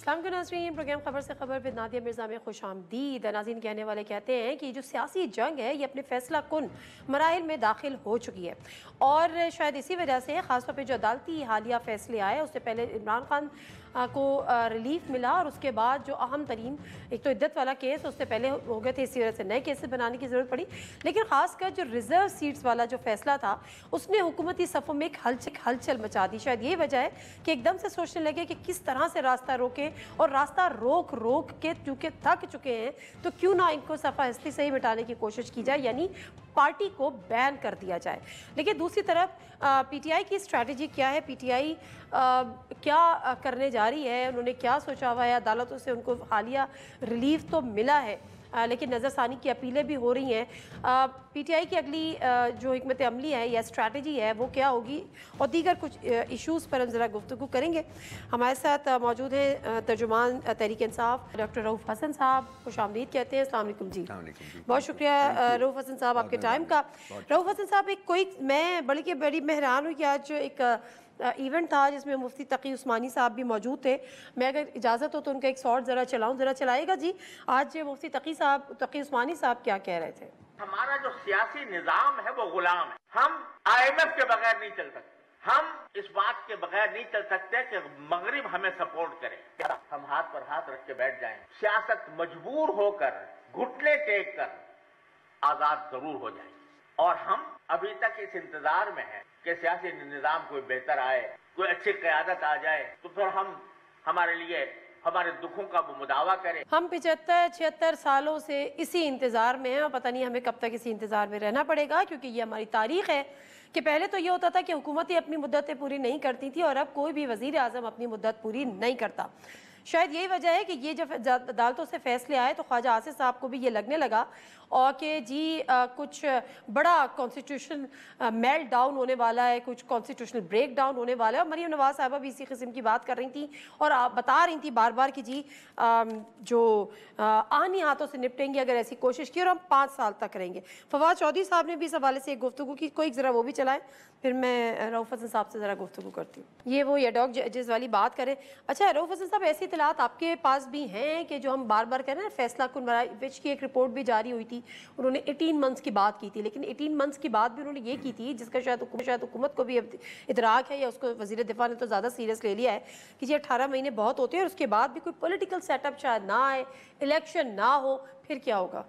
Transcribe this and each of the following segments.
नाज़रीन, प्रोग्राम खबर से खबर विद नादिया मिर्ज़ा में खुश आमदीद। नाज़रीन, कहने वाले कहते हैं कि जो सियासी जंग है ये अपने फैसला कुन मराहिल में दाखिल हो चुकी है और शायद इसी वजह से ख़ासतौर पर जो अदालती हालिया फैसले आए उससे पहले इमरान खान को रिलीफ मिला और उसके बाद जो अहम तरीन एक तो इद्दत वाला केस उससे पहले हो गए थे, इसी वजह से नए केसेस बनाने की ज़रूरत पड़ी। लेकिन ख़ासकर जो रिजर्व सीट्स वाला जो फैसला था उसने हुकूमती सफ़ों में एक हलचल मचा दी। शायद यही वजह है कि एकदम से सोचने लगे कि किस तरह से रास्ता रोके और रास्ता रोक रोक के चूँकि थक चुके हैं तो क्यों ना इनको सफ़ा हस्ती से ही मिटाने की कोशिश की जाए, यानी पार्टी को बैन कर दिया जाए। लेकिन दूसरी तरफ पीटीआई की स्ट्रैटेजी क्या है, पीटीआई क्या करने जा रही है, उन्होंने क्या सोचा हुआ है। अदालतों से उनको हालिया रिलीफ तो मिला है लेकिन नज़रसानी की अपीलें भी हो रही हैं। पीटीआई की अगली जो हिकमत अमली है या स्ट्रैटेजी है वो क्या होगी और दीगर कुछ इशूज़ पर हम ज़रा गुफ्तगू करेंगे। हमारे साथ मौजूद हैं तर्जुमान तहरीक इंसाफ डॉक्टर रऊफ़ हसन साहब, खुशामदीद कहते हैं। अस्सलाम वालेकुम जी। बहुत शुक्रिया रऊफ़ हसन साहब आपके टाइम का। रऊफ़ हसन साहब, मैं बड़ी हैरान हुई कि आज एक इवेंट था जिसमें मुफ्ती तकी उस्मानी साहब भी मौजूद थे। मैं अगर इजाज़त हो तो उनका एक शॉट ज़रा चलाऊँ, ज़रा चलाएगा जी। आज मुफ्ती तकी उस्मानी साहब क्या कह रहे थे? हमारा जो सियासी निज़ाम है वो गुलाम है। हम IMF के बगैर नहीं चल सकते, हम इस बात के बगैर नहीं चल सकते कि मगरिब हमें सपोर्ट करे। हम हाथ पर हाथ रख के बैठ जाएं, सियासत मजबूर होकर घुटने टेक कर आजाद जरूर हो जाएगी। और हम अभी तक इस इंतजार में हैं कि सियासी निजाम कोई बेहतर आए, कोई अच्छी क़यादत आ जाए तो फिर हम हमारे लिए हमारे दुखों का वो मुदावा करें। हम 75-76 सालों से इसी इंतज़ार में हैं और पता नहीं हमें कब तक इसी इंतज़ार में रहना पड़ेगा, क्योंकि ये हमारी तारीख है कि पहले तो ये होता था कि हुकूमतें अपनी मुद्दतें पूरी नहीं करती थी और अब कोई भी वज़ीर आज़म अपनी मुद्दत पूरी नहीं करता। शायद यही वजह है कि ये जब अदालतों से फैसले आए तो ख्वाजा आसिफ साहब को भी ये लगने लगा और कि जी कुछ बड़ा कॉन्स्टिट्यूशन मेल्ट डाउन होने वाला है, कुछ कॉन्स्टिट्यूशनल ब्रेक डाउन होने वाला है। और मरीम नवाज साहबा भी इसी किस्म की बात कर रही थी और आप बता रही थी बार बार कि जी जो आनी हाथों से निपटेंगे अगर ऐसी कोशिश की और हम 5 साल तक करेंगे। फवाद चौधरी साहब ने भी इस हवाले से एक गुफ्तगू की, कोई ज़रा वो भी चलाएं, फिर मैं रऊफ़ हसन साहब से ज़रा गुफ्तगू करती हूँ। ये वो एडॉक जजेस वाली बात करें। अच्छा रऊफ़ हसन साहब, ऐसी इतलात आपके पास भी हैं कि जो हम बार बार कह रहे हैं फैसला कुन विच की एक रिपोर्ट भी जारी हुई थी, उन्होंने 18 मंथ्स की बात की थी, लेकिन 18 मंथ्स की बात भी उन्होंने ये की थी जिसका शायद हुकूमत को भी इदराक है या उसको वज़ीर दिफा ने तो ज़्यादा सीरियस ले लिया है कि ये 18 महीने बहुत होते हैं और उसके बाद भी कोई पॉलिटिकल सेटअप शायद ना आए, इलेक्शन ना हो, फिर क्या होगा।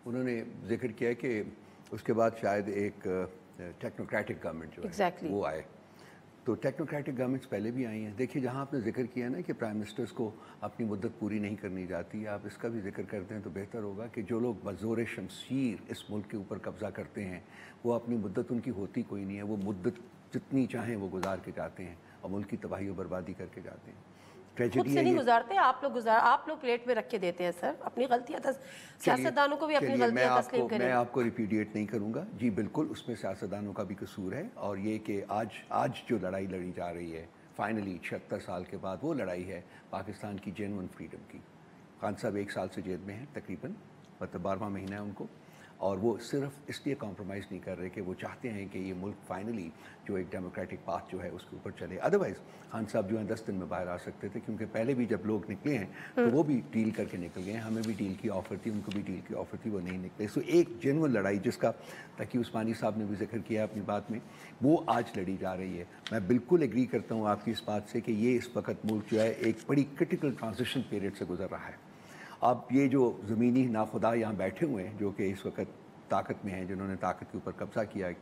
उन्होंने जिक्र किया कि उसके बाद शायद एक टेक्नोक्रेटिक गवर्नमेंट जो है वो आए। तो टेक्नोक्रेटिक गवर्नमेंट्स पहले भी आई हैं। देखिए, जहाँ आपने जिक्र किया ना कि प्राइम मिनिस्टर्स को अपनी मुद्दत पूरी नहीं करनी जाती, आप इसका भी जिक्र करते हैं तो बेहतर होगा कि जो लोग बज़ोर शमशीर इस मुल्क के ऊपर कब्ज़ा करते हैं वो अपनी मुद्दत उनकी होती कोई नहीं है। वो मुद्दत जितनी चाहें वो गुजार के जाते हैं और मुल्क की तबाही और बर्बादी करके जाते हैं। खुद से नहीं गुजारते, आप लोग प्लेट में रख के देते हैं सर। अपनी गलतियां सियासतदानों को भी अपनी गलतियां तस्लीम करें। मैं आपको रिपीडिएट नहीं करूंगा जी, बिल्कुल उसमें सियासतदानों का भी कसूर है। और ये कि आज जो लड़ाई लड़ी जा रही है फाइनली 76 साल के बाद, वो लड़ाई है पाकिस्तान की जेन्युइन फ्रीडम की। खान साहब 1 साल से जेल में हैं तकरीबन, मतलब 12वां महीना है उनको, और वो सिर्फ इसलिए कॉम्प्रोमाइज़ नहीं कर रहे कि वो चाहते हैं कि ये मुल्क फाइनली जो एक डेमोक्रेटिक पाथ जो है उसके ऊपर चले। अदरवाइज़ खान साहब जो है 10 दिन में बाहर आ सकते थे, क्योंकि पहले भी जब लोग निकले हैं तो वो भी डील करके निकल गए हैं। हमें भी डील की ऑफ़र थी, उनको भी डील की ऑफ़र थी, वो नहीं निकले। सो एक जेन्युइन लड़ाई जिसका तकी उस्मानी साहब ने भी जिक्र किया अपनी बात में, वो आज लड़ी जा रही है। मैं बिल्कुल एग्री करता हूँ आपकी इस बात से कि ये इस वक्त मुल्क जो है एक बड़ी क्रिटिकल ट्रांजिशन पीरियड से गुजर रहा है। अब ये जो ज़मीनी नाखुदा यहाँ बैठे हुए हैं जो कि इस वक्त ताकत में हैं, जिन्होंने ताकत के ऊपर कब्ज़ा किया है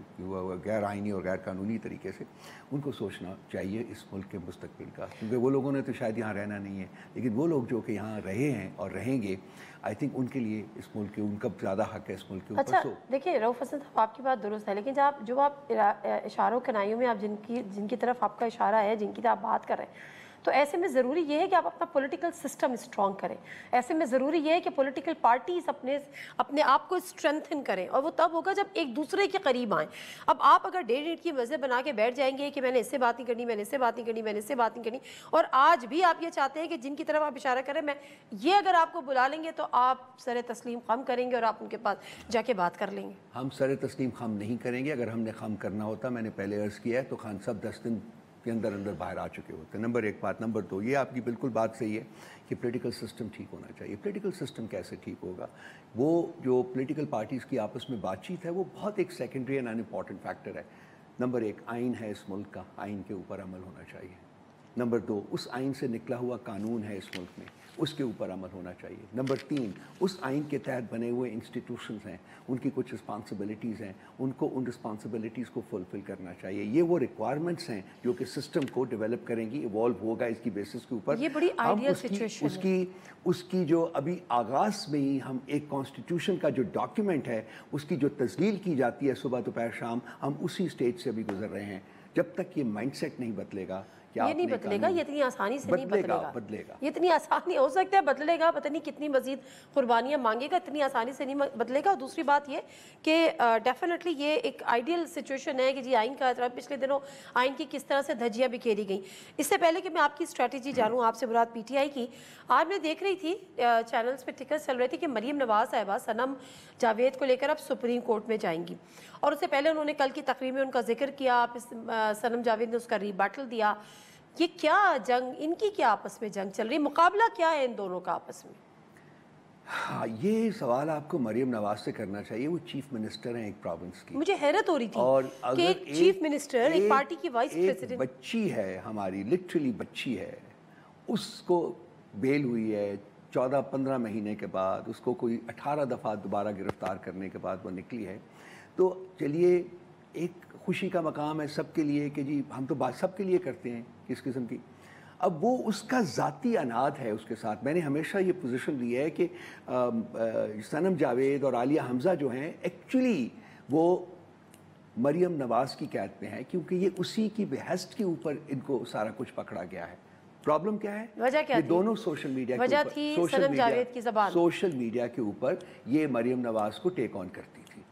गैर आइनी और गैर कानूनी तरीके से, उनको सोचना चाहिए इस मुल्क के मुस्तकबिल का, क्योंकि वो लोगों ने तो शायद यहाँ रहना नहीं है, लेकिन वो लोग जो कि यहाँ रहे हैं और रहेंगे, आई थिंक उनके लिए इस मुल्क के उनका ज़्यादा हक है इस मुल्क के ऊपर। अच्छा देखिए रऊफ़ हसन साहब, आपकी बात दुरुस्त है, लेकिन जो आप इशारों कनाइयों में आप जिनकी तरफ आपका इशारा है, जिनकी तरफ आप बात कर रहे हैं, तो ऐसे में ज़रूरी ये है कि आप अपना पॉलिटिकल सिस्टम स्ट्रॉन्ग करें। ऐसे में ज़रूरी ये है कि पॉलिटिकल पार्टीज अपने आप को स्ट्रेंथन करें, और वो तब होगा जब एक दूसरे के करीब आएँ। अब आप अगर 1.5 की वजह बना के बैठ जाएंगे कि मैंने इससे बात नहीं करनी, मैंने इससे बात नहीं करनी, मैंने इससे बात नहीं करनी, और आज भी आप ये चाहते हैं कि जिनकी तरफ आप इशारा करें मैं ये अगर आपको बुला लेंगे तो आप सर तस्लीम खम करेंगे और आप उनके पास जाके बात कर लेंगे। हम सर तस्लीम खम नहीं करेंगे। अगर हमने खम करना होता, मैंने पहले अर्ज़ किया है, तो खान साहब 10 दिन के अंदर अंदर बाहर आ चुके होते हैं। नंबर एक बात। नंबर दो, ये आपकी बिल्कुल बात सही है कि पॉलिटिकल सिस्टम ठीक होना चाहिए। पॉलिटिकल सिस्टम कैसे ठीक होगा? वो जो पॉलिटिकल पार्टीज़ की आपस में बातचीत है वो बहुत एक सेकेंडरी एंड अनइम्पॉर्टेंट फैक्टर है। नंबर एक, आइन है इस मुल्क का, आइन के ऊपर अमल होना चाहिए। नंबर दो, उस आइन से निकला हुआ कानून है इस मुल्क में, उसके ऊपर अमल होना चाहिए। नंबर तीन, उस आइन के तहत बने हुए इंस्टीट्यूशंस हैं, उनकी कुछ रिस्पॉन्सिबिलिटीज़ हैं, उनको उन रिस्पॉन्सिबिलिटीज़ को फुलफ़िल करना चाहिए। ये वो रिक्वायरमेंट्स हैं जो कि सिस्टम को डेवलप करेंगी, इवॉल्व होगा इसकी बेसिस के ऊपर। ये बड़ी आइडियल सिचुएशन है। उसकी जो अभी आगाज़ में ही हम एक कॉन्स्टिट्यूशन का जो डॉक्यूमेंट है उसकी जो तस्दील की जाती है सुबह दोपहर शाम, हम उसी स्टेज से अभी गुजर रहे हैं। जब तक ये माइंडसेट नहीं बदलेगा, ये नहीं बदलेगा, ये इतनी आसानी से नहीं बदलेगा। ये इतनी आसानी हो सकता है बदलेगा, पता नहीं कितनी मजीद कुर्बानियां मांगेगा, इतनी आसानी से नहीं बदलेगा। और दूसरी बात ये कि डेफिनेटली ये एक आइडियल सिचुएशन है कि जी आइन का एतराफ़, पिछले दिनों आइन की किस तरह से धज्जियां बिखेरी गई। इससे पहले कि मैं आपकी स्ट्रैटेजी जानूँ आपसे मुराद PTI की, आज मैं देख रही थी चैनल्स पर टिकट चल रही थी कि मरीम नवाज़ साहिबा सनम जावेद को लेकर अब सुप्रीम कोर्ट में जाएंगी। और उससे पहले उन्होंने कल की तकरीर में उनका जिक्र किया, सनम जावेद ने उसका रिबैटल दिया। ये क्या जंग, इनकी क्या आपस में जंग चल रही, मुकाबला क्या है इन दोनों का आपस में? हाँ, ये सवाल आपको मरीम नवाज से करना चाहिए। वो चीफ मिनिस्टर हैं एक प्रोविंस की। मुझे हैरत हो रही थी और कि एक चीफ मिनिस्टर, एक पार्टी की वाइस प्रेसिडेंट, बच्ची है हमारी, लिटरली बच्ची है, उसको बेल हुई है 14-15 महीने के बाद, उसको कोई 18 दफ़ा दोबारा गिरफ्तार करने के बाद वो निकली है। तो चलिए, एक खुशी का मकाम है सबके लिए कि जी हम तो बात सबके लिए करते हैं किस किस्म की। अब वो उसका ज़ाती अनाद है उसके साथ। मैंने हमेशा ये पोजीशन ली है कि सनम जावेद और आलिया हमज़ा जो हैं एक्चुअली वो मरियम नवाज़ की कैद में है, क्योंकि ये उसी की बेहस्त के ऊपर इनको सारा कुछ पकड़ा गया है। प्रॉब्लम क्या है? वजह क्या ये थी? दोनों सोशल मीडिया वजह थी सनम जावेद की ज़बान। सोशल मीडिया के ऊपर ये मरियम नवाज़ को टेक ऑन करती थी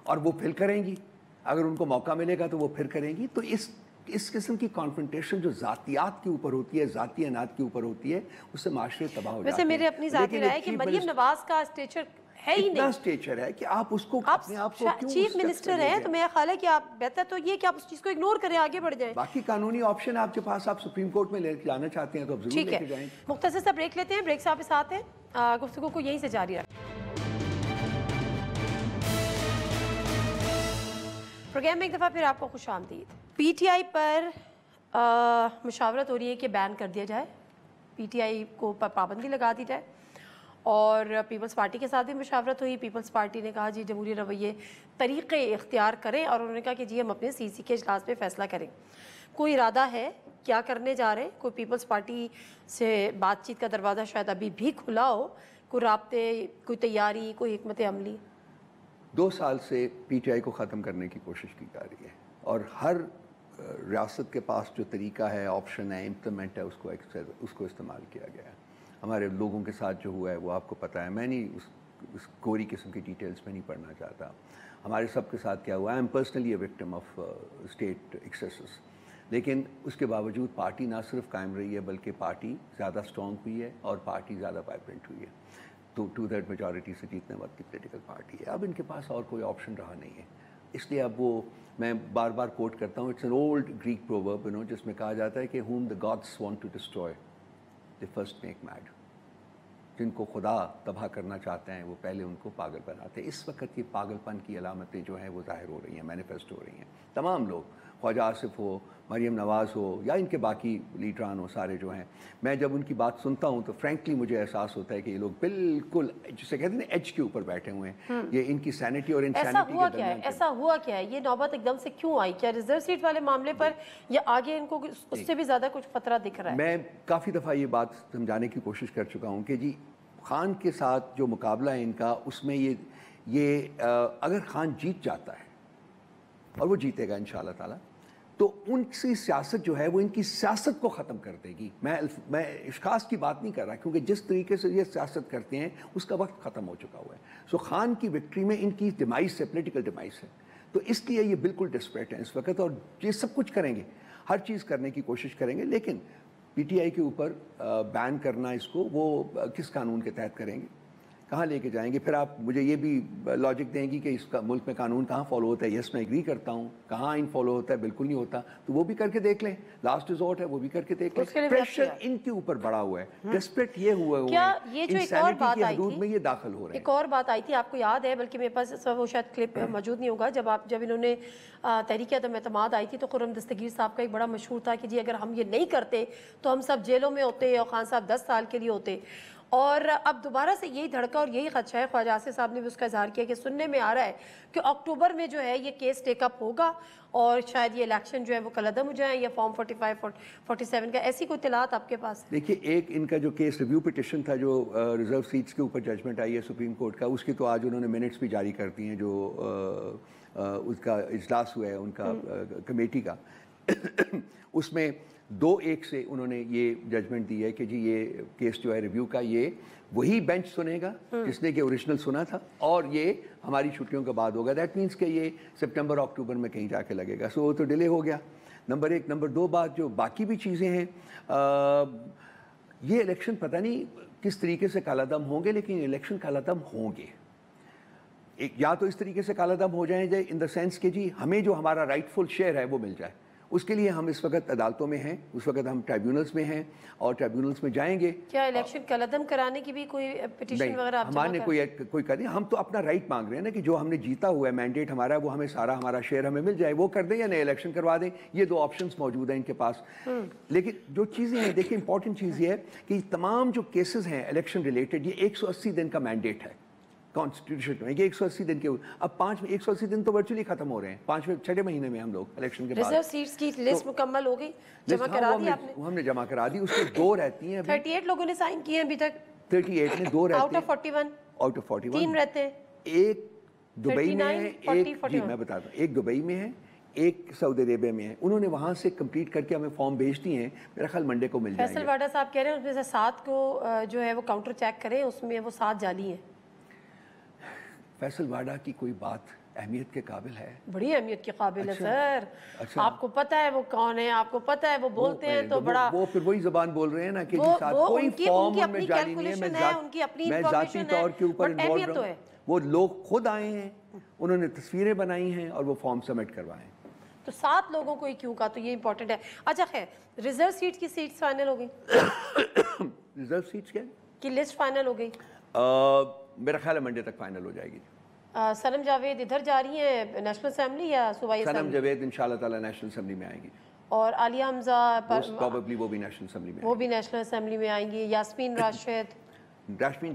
और वो फिर करेंगी, अगर उनको मौका मिलेगा तो वो फिर करेंगी। तो इस किस्म की कॉन्फ्रंटेशन जो ज़ातियात के ऊपर होती है, ज़ाती अनाद के ऊपर होती है, उससे माशरे तबाह हो जाते हैं। वैसे मेरे अपनी ज़ाती राय है कि मरियम नवाज का स्टेचर है ही नहीं, स्टेचर है कि आप उसको अपने आप को क्यों चीफ मिनिस्टर हैं, तो मेरा ख्याल है कि आप बेहतर तो ये कि आप उस चीज़ को इग्नोर करें, आगे बढ़ जाएं। बाकी कानूनी ऑप्शन आपके पास, आप सुप्रीम कोर्ट में लेके जाना चाहते हैं तो आप जरूर लेके जाएं। मुख्तसर सा ब्रेक लेते हैं, ब्रेक से वापस आते हैं, गुफ्तगू को यहीं से जारी रखें। प्रोग्राम में एक दफ़ा फिर आपको खुशामदीद। PTI पर मुशावरत हो रही है कि बैन कर दिया जाए, PTI को पाबंदी लगा दी जाए। और पीपल्स पार्टी के साथ भी मुशावरत हुई। पीपल्स पार्टी ने कहा जी जमहूरी रवैये तरीक़े इख्तियार करें, और उन्होंने कहा कि जी हम अपने CC के इजलास में फ़ैसला करें। कोई इरादा है, क्या करने जा रहे हैं? कोई पीपल्स पार्टी से बातचीत का दरवाज़ा शायद अभी भी खुला हो, कोई राब्ते, कोई तैयारी, कोई हिकमत अमली? 2 साल से PTI को ख़त्म करने की कोशिश की जा रही है और हर रियासत के पास जो तरीका है, ऑप्शन है, इम्प्लीमेंट है, उसको इस्तेमाल किया गया है। हमारे लोगों के साथ जो हुआ है वो आपको पता है, मैं नहीं उस कोरी किस्म की डिटेल्स में नहीं पढ़ना चाहता। हमारे सब के साथ क्या हुआ, I am personally a victim of state axes. लेकिन उसके बावजूद पार्टी ना सिर्फ कायम रही है बल्कि पार्टी ज़्यादा स्ट्रॉन्ग हुई है और पार्टी ज़्यादा वाइब्रेंट हुई है। तो 2/3 मेजॉरिटी से जीतने वाली की पॉलिटिकल पार्टी है। अब इनके पास और कोई ऑप्शन रहा नहीं है, इसलिए अब वो, मैं बार बार कोट करता हूँ, it's an old Greek proverb, you know, जिसमें कहा जाता है कि whom the gods want to destroy they first make mad। जिनको खुदा तबाह करना चाहते हैं वो पहले उनको पागल बनाते हैं। इस वक्त ये पागलपन की अलामतें जो हैं वो ज़ाहिर हो रही हैं, मैनिफेस्ट हो रही हैं। तमाम लोग, ख्वाजा आसिफ हो, मरियम नवाज़ हो या इनके बाकी लीडरान हो, सारे जो हैं, मैं जब उनकी बात सुनता हूँ तो फ्रैंकली मुझे एहसास होता है कि ये लोग बिल्कुल जिसे कहते हैं एज के ऊपर बैठे हुए हैं। ये इनकी सैनिटी और इनसैनिटी ऐसा हुआ क्या है? ये नौबत एकदम से क्यों आई? क्या रिजर्व सीट वाले मामले पर, या आगे इनको उससे भी ज़्यादा कुछ खतरा दिख रहा है? मैं काफ़ी दफ़ा ये बात समझाने की कोशिश कर चुका हूँ कि जी खान के साथ जो मुकाबला है इनका, उसमें ये अगर खान जीत जाता है और वो जीतेगा इंशाअल्लाह ताला, तो उनकी सियासत जो है वो इनकी सियासत को ख़त्म कर देगी। मैं इश्कास की बात नहीं कर रहा, क्योंकि जिस तरीके से ये सियासत करते हैं उसका वक्त ख़त्म हो चुका हुआ है। सो खान की विक्ट्री में इनकी डिमाइस है, पोलिटिकल डिमाइस है। तो इसलिए ये बिल्कुल डिस्परेट है इस वक्त और ये सब कुछ करेंगे, हर चीज़ करने की कोशिश करेंगे। लेकिन PTI के ऊपर बैन करना, इसको वो किस कानून के तहत करेंगे? कहाँ लेके जाएंगे? फिर आप मुझे ये भी लॉजिक देंगी कि इसका मुल्क में कानून कहाँ फॉलो होता है? यस, मैं एग्री करता हूँ, कहाँ इन फॉलो होता है? बिल्कुल नहीं होता। तो वो भी करके देख लें, लास्ट रिजॉर्ट है, वो भी करके देख लें। प्रेशर इनके ऊपर बड़ा हुआ है, डेस्परेट ये हुआ क्या ये जो एक और बात आई थी, में ये दाखिल हो रहे हैं। एक और बात आई थी, आपको याद है, बल्कि मेरे पास वो शायद क्लिप मौजूद नहीं होगा, जब इन्होंने तहरीक अदम एतमाद आई थी तो खुर्रम दस्तगीर साहब का एक बड़ा मशहूर था कि जी अगर हम ये नहीं करते तो हम सब जेलों में होते और खान साहब 10 साल के लिए होते। और अब दोबारा से यही धड़का और यही खदशा है। ख्वाजा आसिफ साहब ने भी उसका इजहार किया कि सुनने में आ रहा है कि अक्टूबर में जो है ये केस टेकअप होगा और शायद ये इलेक्शन जो है वो कलअदम हो जाए या फॉर्म 45 47 का। ऐसी कोई इत्तलात आपके पास? देखिए, एक इनका जो केस रिव्यू पिटिशन था, जो रिजर्व सीट्स के ऊपर जजमेंट आई है सुप्रीम कोर्ट का, उसकी तो आज उन्होंने मिनट्स भी जारी कर दिए हैं, जो उसका इजलास हुआ है उनका कमेटी का। उसमें 2-1 से उन्होंने ये जजमेंट दी है कि जी ये केस जो है रिव्यू का, ये वही बेंच सुनेगा जिसने कि ओरिजिनल सुना था, और ये हमारी छुट्टियों के बाद होगा। दैट मीन्स कि ये सितंबर अक्टूबर में कहीं जाके लगेगा। सो वो तो डिले हो गया, नंबर 1। नंबर 2 बात, जो बाकी भी चीज़ें हैं, ये इलेक्शन पता नहीं किस तरीके से कालादम होंगे, लेकिन इलेक्शन कालादम होंगे। एक या तो इस तरीके से कालादम हो जाए इन द सेंस कि जी हमें जो हमारा राइटफुल शेयर है वो मिल जाए। उसके लिए हम इस वक्त अदालतों में हैं, उस वक्त हम ट्राइब्यूनल्स में हैं और ट्राइब्यूनल्स में जाएंगे। क्या इलेक्शन कलअदम कराने की भी कोई पिटीशन वगैरह आप हमारे कोई कर, हम तो अपना राइट मांग रहे हैं ना कि जो हमने जीता हुआ है मैंडेट हमारा, वो हमें सारा हमारा शेयर हमें मिल जाए। वो कर दें या नए इलेक्शन करवा दें, ये 2 ऑप्शंस मौजूद हैं इनके पास। लेकिन जो चीज़ें हैं, देखिए इंपॉर्टेंट चीज़ ये है कि तमाम जो केसेस हैं इलेक्शन रिलेटेड, ये 180 दिन का मैंडेट है कॉन्स्टिट्यूशन में, कि 180 दिन के। अब 180 दिन तो वर्चुअली खत्म हो रहे हैं, 6वें महीने में हम लोग इलेक्शन के बाद। रिजर्व सीट्स की लिस्ट मुकम्मल हो गई, जमा करा दी आपने? हमने जमा करा दी, उसके 2 रहती हैं। 38 लोगों ने साइन किए हैं अभी तक। 38 में 2 रहते हैं आउट ऑफ 41 3 रहते हैं। एक दुबई में है, 39, एक जी मैं बताता हूँ, एक दुबई में है, एक सऊदी अरेबिया में है। उन्होंने वहाँ से कंप्लीट करके हमें फॉर्म भेज दिए हैं, मेरा ख्याल मंडे को मिल जाएंगे। फैसल वाडा साहब कह रहे हैं उसमें से 7 को जो है वो काउंटर चेक करें, उसमें वो 7 जाली हैं। फैसल वाडा की कोई बात अहमियत के काबिल है? बड़ी अहमियत के काबिल है सर। अच्छा। आपको पता है वो कौन है, आपको पता है वो बोलते हैं तो बड़ा वो फिर वही जबान बोल रहे हैं ना कि वो, साथ वो कोई फॉर्म उनकी उनमें जारी नहीं है। मैं जाती तौर के ऊपर इन्वॉल्व हूं। वो लोग खुद आए हैं, उन्होंने तस्वीरें बनाई हैं और वो फॉर्म सबमिट करवाए हैं। तो 7 लोगों को ही क्यों कहा, तो ये इंपॉर्टेंट है। अच्छा खैर, रिजर्व सीट की सीट्स फाइनल हो गई? रिजर्व सीट्स क्या की लिस्ट फाइनल हो गई? मेरा ख्याल है मंडे तक फाइनल हो जाएगी। सनम जावेद इधर जा रही हैं नेशनल असेंबली या सूबाई असेंबली? सनम जावेद इंशाल्लाह ताला नेशनल असेंबली में आएगी। और आलिया हमजा प्रोबेबली वो भी नेशनल असेंबली में, वो भी नेशनल असेंबली में आएंगी। यास्मीन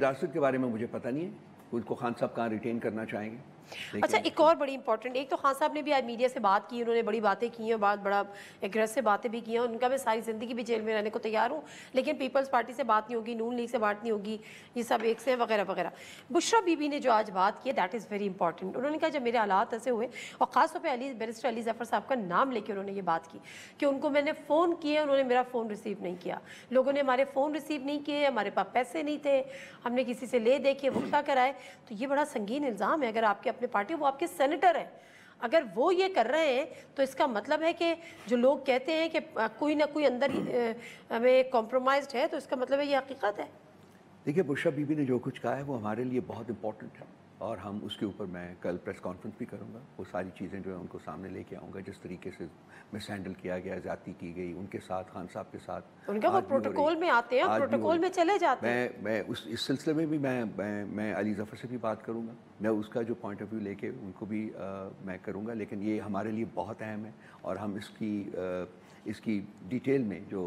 राशिद के बारे में मुझे पता नहीं है, उनको खान साहब कहाँ रिटेन करना चाहेंगे। अच्छा, एक और बड़ी इंपॉर्टेंट, एक तो खान साहब ने भी आज मीडिया से बात की, उन्होंने बड़ी बातें की हैं, बड़ा एग्रेसिव बातें भी की हैं। उनका मैं सारी ज़िंदगी भी जेल में रहने को तैयार हूँ, लेकिन पीपल्स पार्टी से बात नहीं होगी, नून लीग से बात नहीं होगी, ये सब एक से वगैरह वगैरह। बुशरा बीबी ने जो आज बात की, दैट इज़ वेरी इंपॉर्टेंट। उन्होंने कहा जब मेरे हालात ऐसे हुए, और ख़ासतौर पर बैरिस्टर अली ज़फ़र साहब का नाम लेकर उन्होंने ये बात की कि उनको मैंने फ़ोन किए, उन्होंने मेरा फ़ोन रिसीव नहीं किया, लोगों ने हमारे फ़ोन रिसीव नहीं किए, हमारे पास पैसे नहीं थे, हमने किसी से ले दे के वक्फा कराए। तो ये बड़ा संगीन इल्ज़ाम है। अगर आपके अपने पार्टी, वो आपके सेनेटर है, अगर वो ये कर रहे हैं तो इसका मतलब है कि जो लोग कहते हैं कि कोई ना कोई अंदर हमें कॉम्प्रोमाइज्ड है, तो इसका मतलब है ये हकीकत है। देखिए, बुशरा बीबी ने जो कुछ कहा है वो हमारे लिए बहुत इंपॉर्टेंट है, और हम उसके ऊपर मैं कल प्रेस कॉन्फ्रेंस भी करूंगा। वो सारी चीज़ें जो है उनको सामने लेके आऊँगा, जिस तरीके से मिस हैंडल किया गया, ज़्यादती की गई उनके साथ, खान साहब के साथ। उनका वो प्रोटोकॉल में आते हैं, प्रोटोकॉल में चले जाते हैं। मैं इस सिलसिले में भी मैं अली ज़फ़र से भी बात करूँगा, मैं उसका जो पॉइंट ऑफ व्यू लेके उनको भी मैं करूँगा। लेकिन ये हमारे लिए बहुत अहम है, और हम इसकी डिटेल में जो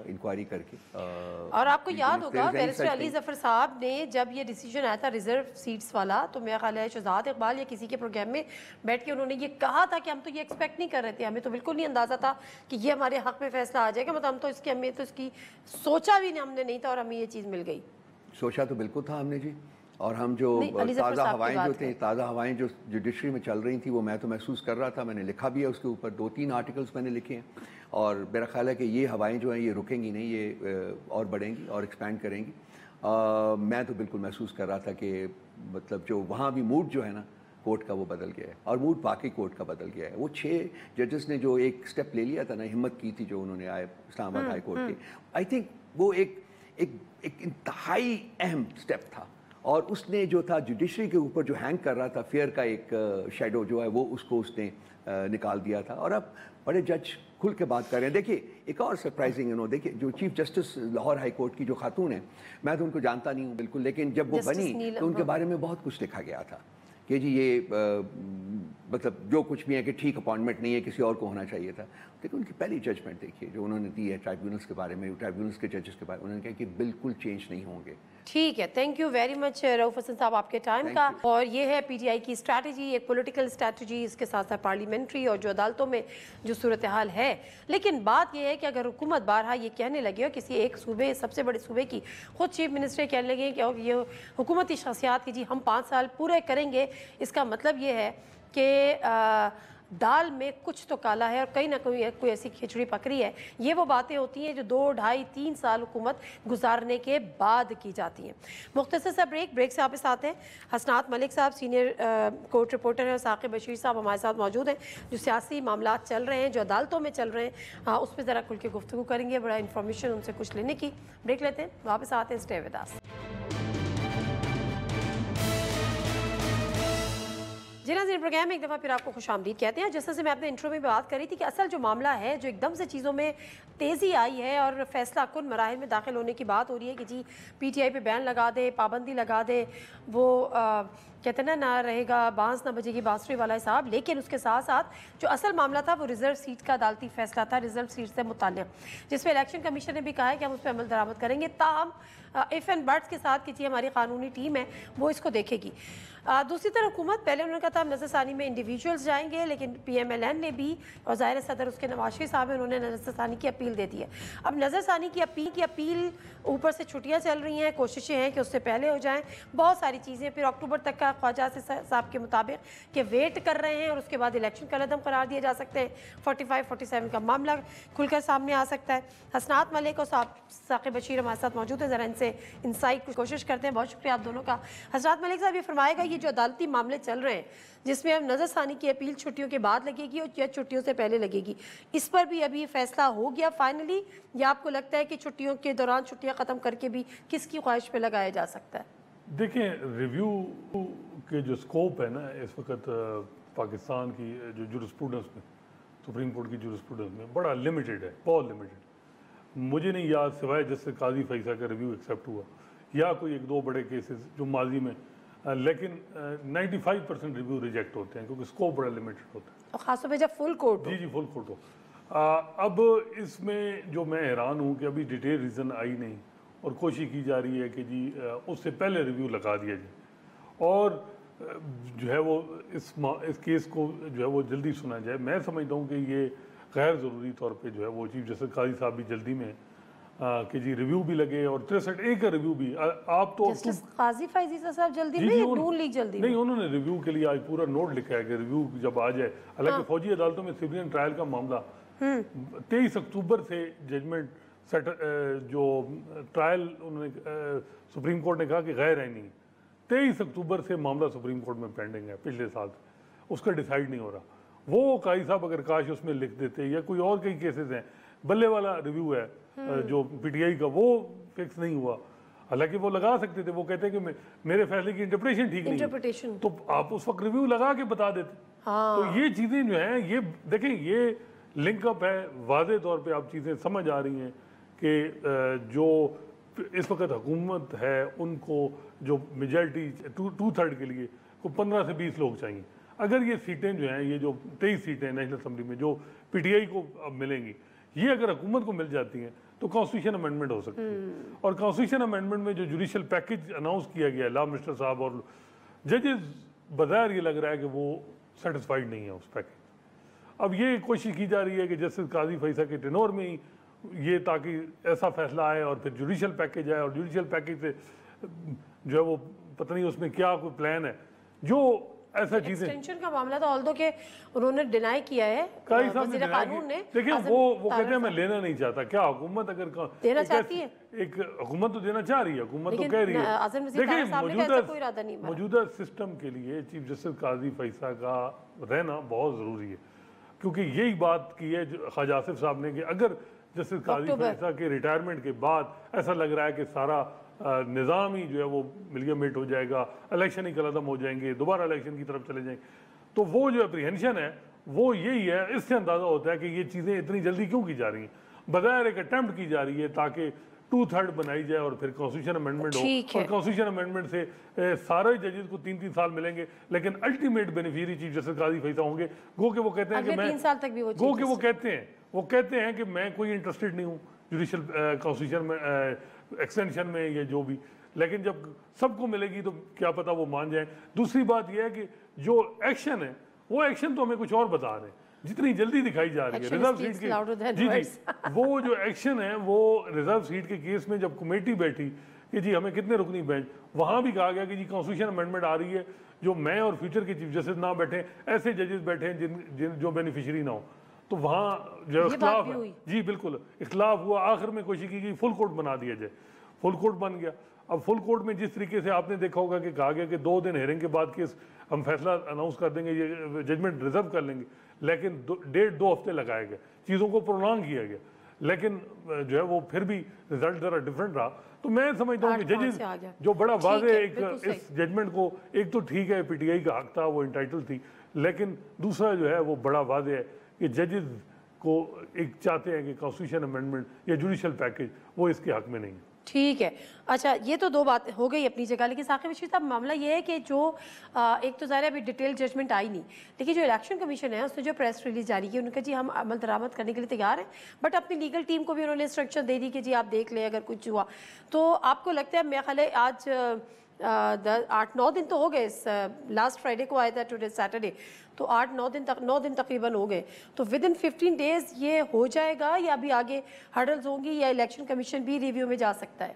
इंक्वायरी करके और आपको याद होगा बैरिस्टर अली ज़फ़र साहब ने जब ये डिसीजन आया था रिजर्व सीट्स वाला, तो मेरा ख्याल है शहजाद इकबाल या किसी के प्रोग्राम में बैठ के उन्होंने ये कहा था कि हम तो ये एक्सपेक्ट नहीं कर रहे थे, हमें तो बिल्कुल नहीं अंदाज़ा था कि ये हमारे हक़ में फैसला आ जाएगा। मतलब हमें तो इसकी सोचा भी हमने नहीं था, और हमें ये चीज़ मिल गई। सोचा तो बिल्कुल था हमने जी, और हम जो ताज़ा हवाएं जो थे, ताज़ा हवाएं जो जुडिशरी में चल रही थी, वो मैं तो महसूस कर रहा था। मैंने लिखा भी है उसके ऊपर, 2-3 आर्टिकल्स मैंने लिखे हैं, और मेरा ख्याल है कि ये हवाएं जो हैं ये रुकेंगी नहीं, ये और बढ़ेंगी और एक्सपैंड करेंगी। मैं तो बिल्कुल महसूस कर रहा था कि मतलब जो वहाँ भी मूड जो है ना कोर्ट का, वो बदल गया है, और मूड बाकी कोर्ट का बदल गया है। वो 6 जजेस ने जो एक स्टेप ले लिया था ना, हिम्मत की थी जो उन्होंने आए इस्लामाबाद हाई कोर्ट के, आई थिंक वो एक इंतहाई अहम स्टेप था, और उसने जो था जुडिशरी के ऊपर जो हैंग कर रहा था फेयर का एक शेडो जो है वो उसको उसने निकाल दिया था। और अब बड़े जज खुल के बात कर रहे हैं। देखिए एक और सरप्राइजिंग देखिए जो chief justice Lahore high court की जो खातून है, मैं तो उनको जानता नहीं हूँ बिल्कुल, लेकिन जब वो बनी तो उनके बारे में बहुत कुछ लिखा गया था कि जी ये मतलब जो कुछ भी है कि ठीक अपॉइंटमेंट नहीं है, किसी और को होना चाहिए था। देखिए उनकी पहली जजमेंट देखिए जो उन्होंने दी है ट्राइब्यूनल्स के बारे में, ट्राइब्यूनल्स के जजेस के बारे में, उन्होंने कहा कि बिल्कुल चेंज नहीं होंगे। ठीक है, thank you very much Rauf Hasan sahab आपके टाइम का। और ये है पीटीआई की स्ट्रैटेजी, एक पॉलिटिकल स्ट्रैटेजी, इसके साथ साथ पार्लियामेंट्री और जो अदालतों में जो सूरत हाल है। लेकिन बात यह है कि अगर हुकूमत बारहा ये कहने लगी हो, किसी एक सूबे सबसे बड़े सूबे की खुद चीफ मिनिस्टर कहने लगे कि ये हुकूमती शख्सियात की जी हम 5 साल पूरे करेंगे, इसका मतलब ये है कि दाल में कुछ तो काला है और कहीं ना कहीं कोई ऐसी खिचड़ी पक रही है। ये वो बातें होती हैं जो 2, 2.5, 3 साल हुकूमत गुजारने के बाद की जाती हैं। मुख्तसर सा ब्रेक से आपके साथ हैं हसनात मलिक साहब, सीनियर कोर्ट रिपोर्टर हैं, साकिब बशीर साहब हमारे साथ मौजूद हैं, जो सियासी मामला चल रहे हैं, जो अदालतों में चल रहे हैं, उस पर ज़रा खुल के गुफ्तगू करेंगे, बड़ा इन्फॉर्मेशन उनसे कुछ लेने की। ब्रेक लेते हैं, वापस आते हैं, स्टे विद अस। जी नाज़रीन, प्रोग्राम में एक दफ़ा फिर आपको खुशामदीद कहते हैं। जैसे मैं अपने इंट्रो में बात कर रही थी कि असल जो मामला है, जो एकदम से चीज़ों में तेज़ी आई है और फैसला कुन मराहिल में दाखिल होने की बात हो रही है कि जी पीटीआई पे बैन लगा दे, पाबंदी लगा दे, वो कहते ना रहेगा बांस ना बजेगी बांसुरी वाला हिसाब। लेकिन उसके साथ साथ जो असल मामला था वो रिजर्व सीट का अदालती फैसला था, रिजर्व सीट से मुताल्लिक़, जिसमें इलेक्शन कमीशन ने भी कहा है कि हम उस पर अमल दरामद करेंगे। ताहम इफ़ एंड बट्स के साथ कि जी हमारी कानूनी टीम है वो इसको देखेगी। दूसरी तरफ हुकूमत, पहले उन्होंने कहा था हम नज़रसानी में इंडिविजुअल्स जाएंगे, लेकिन PMLN ने भी और ज़ाहिर सदर उसके नवाज शरीफ साहब हैं, उन्होंने नज़रसानी की अपील दे दी है। अब नज़रसानी की अपील ऊपर से छुट्टियां चल रही हैं, कोशिशें हैं कि उससे पहले हो जाएं, बहुत सारी चीज़ें। फिर अक्टूबर तक का ख्वाजा साहब के मुताबिक कि वेट कर रहे हैं और उसके बाद इलेक्शन का रदम करार दिए जा सकते हैं। 45-47 का मामला खुलकर सामने आ सकता है। हसनात मलिक और साकिब बशीर हमारे साथ मौजूद है, ज़रा इनसे इंसाइट की कोशिश करते हैं। बहुत शुक्रिया आप दोनों का। हसनात मलिक साहब ये फरमाएगा, ये जो अदालती मामले चल रहे हैं जिसमें अब नज़रसानी की अपील छुट्टियों के बाद लगेगी और या छुट्टियों से पहले लगेगी, इस पर भी अभी फैसला हो गया फाइनली, या आपको लगता है कि छुट्टियों के दौरान छुट्टियां ख़त्म करके भी किसकी ख्वाहिश पे लगाया जा सकता है? देखें, रिव्यू के जो स्कोप है ना इस वक्त पाकिस्तान की जो जूरिस्प्रूडेंस में, सुप्रीम कोर्ट की जूरिस्प्रूडेंस में बड़ा लिमिटेड है, बहुत लिमिटेड। मुझे नहीं याद सिवाय जिससे काजी फैसा का रिव्यू एक्सेप्ट हुआ या कोई 1-2 बड़े केसेस जो माजी में, लेकिन 95% रिव्यू रिजेक्ट होते हैं क्योंकि स्कोप बड़ा लिमिटेड होता है, और खासतौर पे जब फुल कोर्ट हो। जी फुल कोर्ट हो। अब इसमें जो मैं हैरान हूँ कि अभी डिटेल रीज़न आई नहीं और कोशिश की जा रही है कि जी उससे पहले रिव्यू लगा दिया जाए और जो है वो इस केस को जो है वो जल्दी सुना जाए। मैं समझता हूँ कि ये गैर ज़रूरी तौर पे जो है वो चीफ जस्टिस काजी साहब भी जल्दी में कि जी रिव्यू भी लगे और 63A का रिव्यू भी। आप तो काजी फैजी साहब जल्दी में, नून लीग जल्दी नहीं, उन्होंने रिव्यू के लिए आज पूरा नोट लिखा है कि रिव्यू जब आ जाए। हालांकि फौजी अदालतों में सिविलियन ट्रायल का मामला 23 अक्टूबर से जजमेंट जो ट्रायल उन्होंने सुप्रीम कोर्ट ने कहा कि गैर आईनी, 23 अक्टूबर से मामला सुप्रीम कोर्ट में पेंडिंग है पिछले साल, उसका डिसाइड नहीं हो रहा। वो काजी साहब अगर काश उसमें लिख देते, या कोई और कई केसेस हैं, बल्ले वाला रिव्यू है जो पीटीआई का, वो फिक्स नहीं हुआ। हालांकि वो लगा सकते थे, वो कहते हैं कि मेरे फैसले की इंटरप्रिटेशन ठीक नहीं है, तो आप उस वक्त रिव्यू लगा के बता देते। तो ये चीज़ें जो हैं, ये देखें, ये लिंकअप है, वाज़े तौर पे आप चीज़ें समझ आ रही हैं कि जो इस वक्त हुकूमत है उनको जो मेजॉरिटी 2/3 के लिए को 15 से 20 लोग चाहिए। अगर ये सीटें जो हैं, ये जो 23 सीटें नेशनल असम्बली में जो पीटीआई को अब मिलेंगी, ये अगर हुकूमत को मिल जाती हैं तो कॉन्स्टिट्यूशन अमेंडमेंट हो सकती है। और कॉन्स्टिट्यूशन अमेंडमेंट में जो जुडिशल पैकेज अनाउंस किया गया है लॉ मिनिस्टर साहब और जजेस, बज़ाहिर ये लग रहा है कि वो सेटिस्फाइड नहीं है उस पैकेज। अब ये कोशिश की जा रही है कि जस्टिस काजी फैसा के टेनोर में ही ये, ताकि ऐसा फैसला आए और फिर जुडिशल पैकेज आए, और जुडिशल पैकेज से जो है वो पता नहीं उसमें क्या कोई प्लान है, जो ऐसा चीजें। एक्सटेंशन का मामला तो ऑल्दो के उन्होंने डिनाई किया है वज़ीर कानून ने। देखिए वो कहते हैं मैं लेना नहीं चाहता। क्या हुकूमत अगर देना चाहती है? एक हुकूमत तो देना चाह रही है, हुकूमत तो कह रही है। देखिए मौजूदा सिस्टम के लिए चीफ जस्टिस काजी फैसा का रहना बहुत ज़रूरी है, क्योंकि यही बात की है ख्वाजा आसिफ साहब ने कि अगर जस्टिस काजी फैसा के रिटायरमेंट के बाद ऐसा लग रहा है कि सारा निज़ाम ही जो है वो मिलगमेट हो जाएगा, इलेक्शन ही कलदम हो जाएंगे, दोबारा इलेक्शन की तरफ चले जाएंगे। तो वो जो अप्रीहेंशन है वो यही है, इससे अंदाज़ा होता है कि ये चीज़ें इतनी जल्दी क्यों की जा रही हैं। बज़ाहिर एक अटैम्प्ट की जा रही है ताकि 2/3 बनाई जाए और फिर कॉन्स्टिट्यूशन अमेंडमेंट हो, और कॉन्स्टिट्यूशन अमेंडमेंट से सारे जजेस को 3-3 साल मिलेंगे, लेकिन अल्टीमेट बेनिफिशियरी चीफ जस्टिस काजी फैसला होंगे। गो के वो कहते हैं कि मैं 3 साल तक भी वो कहते हैं कि मैं कोई इंटरेस्टेड नहीं हूँ जुडिशल कॉन्स्टिट्यूशन में एक्सटेंशन में या जो भी, लेकिन जब सबको मिलेगी तो क्या पता वो मान जाए। दूसरी बात यह है कि जो एक्शन है वो एक्शन तो हमें कुछ और बता रहे हैं, जितनी जल्दी दिखाई जा रही है रिजर्व सीट के। जी वो जो एक्शन है वो रिजर्व सीट के केस में जब कमेटी बैठी कि जी हमें कितने रुकनी बेंच, वहाँ भी कहा गया कि जी कॉन्स्टिट्यूशन अमेंडमेंट आ रही है, जो मैं और फ्यूचर के चीफ जस्टिस ना बैठे, ऐसे जजेस बैठे हैं जिन जो बेनिफिशरी ना हो। तो वहाँ जो इख्तलाफ है, जी बिल्कुल इख्तलाफ हुआ, आखिर में कोशिश की गई फुल कोर्ट बना दिया जाए, फुल कोर्ट बन गया। अब फुल कोर्ट में जिस तरीके से आपने देखा होगा कि कहा गया कि 2 दिन हेयरिंग के बाद केस हम फैसला अनाउंस कर देंगे, ये जजमेंट रिजर्व कर लेंगे, लेकिन 1.5-2 हफ्ते लगाए गए, चीज़ों को प्रोलॉन्ग किया गया, लेकिन जो है वो फिर भी रिजल्ट ज़रा डिफरेंट रहा। तो मैं समझता हूँ कि जजेस जो बड़ा वाज़े एक इस जजमेंट को, एक तो ठीक है PTI का हक था, वो इंटाइटल थी, लेकिन दूसरा जो है वो बड़ा वाज़े है कि जजेस को एक चाहते हैं कि कॉन्स्टिट्यूशन अमेंडमेंट या जुडिशल पैकेज वो इसके हक में नहीं है। ठीक है, अच्छा ये तो 2 बात हो गई अपनी जगह, लेकिन साकिब बशीर साहब मामला ये है कि जो एक तो ज़ाहिर है अभी डिटेल जजमेंट आई नहीं, लेकिन जो इलेक्शन कमीशन है उसने जो प्रेस रिलीज जारी की, उन्होंने कहा जी हम अमल दरामद करने के लिए तैयार हैं, बट अपनी लीगल टीम को भी उन्होंने इंस्ट्रक्शन दे दी कि जी आप देख लें अगर कुछ हुआ तो। आपको लगता है, मेरा ख्याल है आज 8-9 दिन तो हो गए, लास्ट फ्राइडे को आया था, टुडे सैटरडे, तो 8-9 दिन तकरीबन हो गए, तो विद इन 15 डेज ये हो जाएगा या अभी आगे हर्डल्स होंगी या इलेक्शन कमीशन भी रिव्यू में जा सकता है?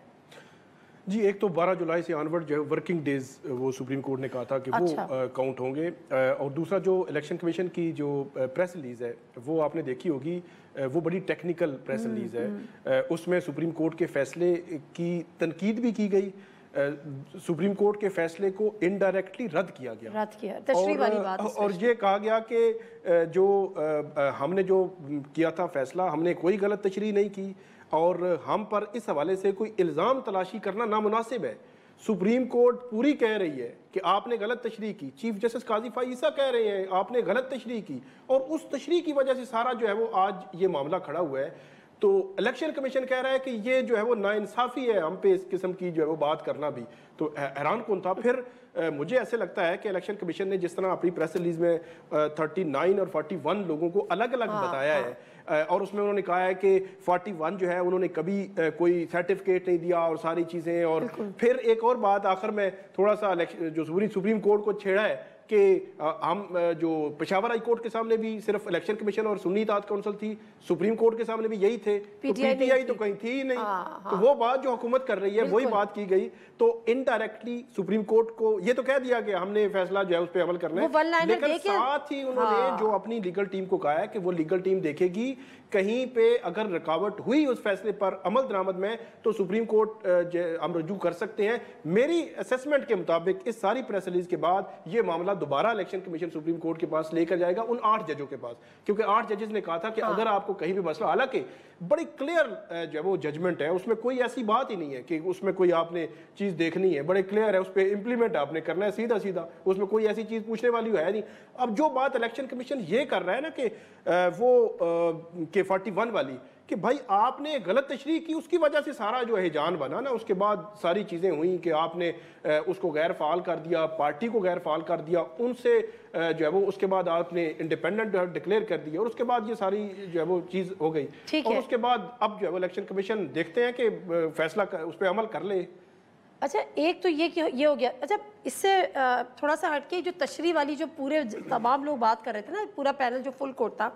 जी, एक तो 12 जुलाई से ऑनवर्ड जो है वर्किंग डेज वो सुप्रीम कोर्ट ने कहा था कि वो काउंट होंगे, और दूसरा जो इलेक्शन कमीशन की जो प्रेस रिलीज़ है वो आपने देखी होगी, वो बड़ी टेक्निकल प्रेस रिलीज़ है। उसमें सुप्रीम कोर्ट के फैसले की तनकीद भी की गई, सुप्रीम कोर्ट के फैसले को इनडायरेक्टली रद्द किया गया, और ये कहा गया कि जो हमने जो किया था फैसला, हमने कोई गलत तशरीह नहीं की और हम पर इस हवाले से कोई इल्ज़ाम तलाशी करना नामुनासिब है। सुप्रीम कोर्ट पूरी कह रही है कि आपने गलत तशरीह की, चीफ जस्टिस काजी फाइसा कह रहे हैं आपने गलत तशरीह की, और उस तशरीह की वजह से सारा जो है वो आज ये मामला खड़ा हुआ है। तो इलेक्शन कमीशन कह रहा है कि ये जो है वो नाइंसाफ़ी है हम पे इस किस्म की जो है वो बात करना भी, तो हैरान कौन था। फिर मुझे ऐसे लगता है कि इलेक्शन कमीशन ने जिस तरह अपनी प्रेस रिलीज में 39 और 41 लोगों को अलग अलग बताया है, और उसमें उन्होंने कहा है कि 41 जो है उन्होंने कभी कोई सर्टिफिकेट नहीं दिया और सारी चीज़ें, और फिर एक और बात आखिर में थोड़ा सा जो सुप्रीम कोर्ट को छेड़ा है कि हम जो पेशावर हाई कोर्ट के सामने भी सिर्फ इलेक्शन कमीशन और सुन्नी इत्तेहाद काउंसिल थी, सुप्रीम कोर्ट के सामने भी यही थे, तो PTI तो कहीं थी ही नहीं। तो वो बात जो हुकूमत कर रही है वही बात की गई, तो इनडायरेक्टली सुप्रीम कोर्ट को ये तो कह दिया कि हमने फैसला जो है उस पर अमल करना है, लेकिन साथ ही उन्होंने जो अपनी लीगल टीम को कहा है कि वो लीगल टीम देखेगी कहीं पे अगर रुकावट हुई उस फैसले पर अमल दरामद में तो सुप्रीम कोर्ट हम रजू कर सकते हैं। मेरी असेसमेंट के मुताबिक इस सारी प्रेस रिलीज के बाद ये मामला दोबारा इलेक्शन कमीशन सुप्रीम कोर्ट के पास लेकर जाएगा, उन 8 जजों के पास, क्योंकि 8 जजेस ने कहा था कि अगर आपको कहीं भी मसला, हालांकि बड़ी क्लियर जो है वो जजमेंट है, उसमें कोई ऐसी बात ही नहीं है कि उसमें कोई आपने चीज़ देखनी है, बड़े क्लियर है, उस पर इंप्लीमेंट आपने करना है सीधा सीधा, उसमें कोई ऐसी चीज़ पूछने वाली है नहीं। अब जो बात इलेक्शन कमीशन ये कर रहा है ना कि वो के 41 वाली, कि भाई आपने गलत तशरीह की, उसकी वजह से सारा जो हिजान बना ना, उसके बाद सारी चीज़ें हुई कि आपने उसको गैर फाल कर दिया, पार्टी को गैर फाल कर दिया, उनसे जो है वो उसके बाद आपने इंडिपेंडेंट डिक्लेयर कर दिया, और उसके बाद ये सारी जो है वो चीज़ हो गई, और उसके बाद अब जो है वो इलेक्शन कमीशन देखते हैं कि फैसला उस पर अमल कर ले। अच्छा, एक तो ये हो गया। अच्छा, इससे थोड़ा सा हटके जो तशरीह वाली जो पूरे तमाम लोग बात कर रहे थे ना, पूरा पैनल जो फुल कोर्ट था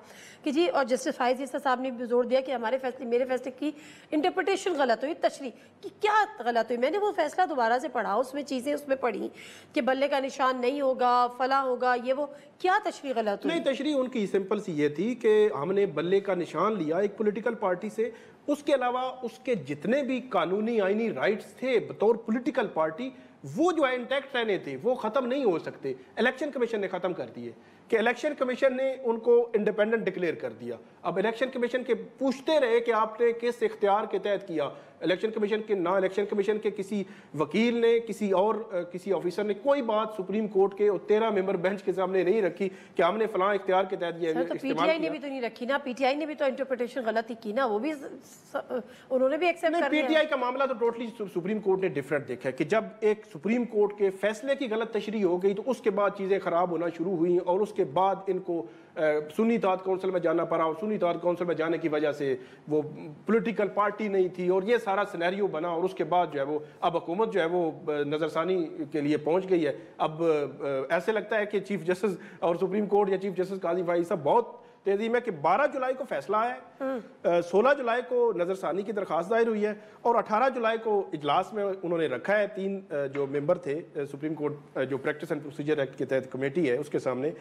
कि जी, और जस्टिस फाइज ईसा साहब ने भी जोर दिया कि हमारे फैसले, मेरे फैसले की इंटरप्रिटेशन गलत हुई, तशरीह की क्या गलत हुई। मैंने वो फैसला दोबारा से पढ़ा, उसमें चीज़ें उसमें पढ़ी कि बल्ले का निशान नहीं होगा, फला होगा, ये वो, क्या तशरीह गलत हुई? नहीं, तशरीह उनकी सिंपल सी ये थी कि हमने बल्ले का निशान लिया एक पॉलिटिकल पार्टी से, उसके अलावा उसके जितने भी कानूनी आईनी राइट्स थे बतौर पॉलिटिकल पार्टी, वो जो है इंटैक्ट रहने थे, वो ख़त्म नहीं हो सकते। इलेक्शन कमीशन ने ख़त्म कर दिए। कि इलेक्शन कमीशन ने उनको इंडिपेंडेंट डिक्लेयर कर दिया। अब इलेक्शन कमीशन के पूछते रहे कि आपने किस इख्तियार के तहत किया। इलेक्शन कमीशन के ना इलेक्शन कमीशन के किसी वकील ने, किसी ऑफिसर ने कोई बात सुप्रीम कोर्ट के 13 मेंबर बेंच के सामने नहीं रखी कि हमने फलां इख्तियार के तहत ये तो पीटीआई ने भी तो नहीं रखी ना, पीटीआई ने भी तो इंटरप्रिटेशन गलत ही की ना, वो भी उन्होंने भी एक्सेप्ट कर लिया। पीटीआई का मामला तो टोटली सुप्रीम कोर्ट ने डिफरेंट देखा है कि जब एक सुप्रीम कोर्ट के फैसले की गलत तशरीह हो गई तो उसके बाद चीजें खराब होना शुरू हुई और उसके बाद इनको सुन्नी इत्तेहाद काउंसिल में जाना पड़ा और सुन्नी इत्तेहाद काउंसिल में जाने की वजह से वो पॉलिटिकल पार्टी नहीं थी और ये सारा सिनेरियो बना और उसके बाद जो है वो अब हुकूमत जो है वो नजरसानी के लिए पहुंच गई है। अब ऐसे लगता है कि चीफ जस्टिस और सुप्रीम कोर्ट या चीफ जस्टिस काजी भाई साहब बहुत तेजी में कि 12 जुलाई को फैसला है, 16 जुलाई को नजरसानी की दरखास्त दायर हुई है और 18 जुलाई को इजलास में उन्होंने रखा है 3 जो मेंबर थे सुप्रीम कोर्ट जो प्रैक्टिस एंड प्रोसीजर एक्ट के तहत कमेटी है उसके सामने।